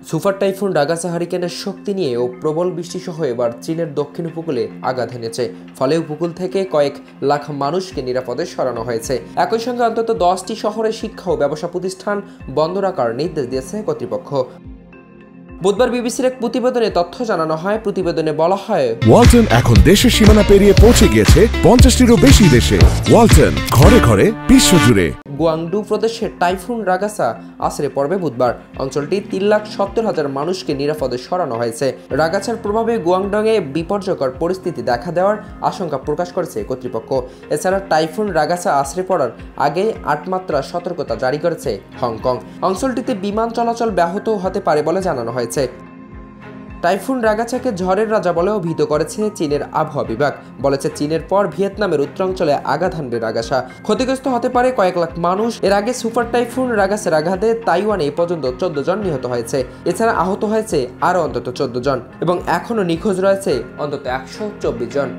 Super typhoon Ragasa হারিকেনের শক্তি নিয়ে ও প্রবল বৃষ্টিসহ এবার চীনের দক্ষিণ উপকূলে আঘাত এনেছে, ফলে উপকূল থেকে কয়েক লাখ মানুষকে নিরাপদে সরানো হয়েছে। একই সঙ্গে অন্তত 10টি শহরে শিক্ষা ও ব্যবসা প্রতিষ্ঠান বন্ধ রাখার নির্দেশ দিয়েছে কর্তৃপক্ষ। বুধবার বিবিসির এক প্রতিবেদনে তথ্য জানানো হয়। প্রতিবেদনে বলা হয়, ওয়ালটন এখন দেশের সীমানা পেরিয়ে পৌঁছে গিয়েছে 50টিরও বেশি দেশে। ওয়ালটন, ঘরে ঘরে বিশ্বজুড়ে। গুয়াংডু প্রদেশে টাইফুন রাগাসা আছড়ে পড়বে বুধবার। অঞ্চলটি 3,70,000 মানুষকে নিরাপদে সরানো হয়েছে। রাগাসার প্রভাবে গুয়াংডংয়ে বিপর্যয়কর পরিস্থিতি দেখা দেওয়ার আশঙ্কা প্রকাশ করেছে কর্তৃপক্ষ। এছাড়া টাইফুন রাগাসা আছড়ে পড়ার আগে 8 মাত্রা সতর্কতা জারি করেছে হংকং। অঞ্চলটিতে বিমান চলাচল ব্যাহত হতে পারে বলে জানানো হয়েছে। টাইফুন রাগাসাকে ঝড়ের রাজা বলে অভিহিত করেছে চীনের আবহাওয়া বিভাগ। বলেছে, চীনের পর ভিয়েতনামের উত্তরাঞ্চলে আঘাত হানবে রাগাসা, ক্ষতিগ্রস্ত হতে পারে কয়েক লাখ মানুষ। এর আগে সুপার টাইফুন রাগাসের আঘাতে তাইওয়ানে এ পর্যন্ত 14 জন নিহত হয়েছে। এছাড়া আহত হয়েছে আরও অন্তত 14 জন এবং এখনও নিখোঁজ রয়েছে অন্তত 124 জন।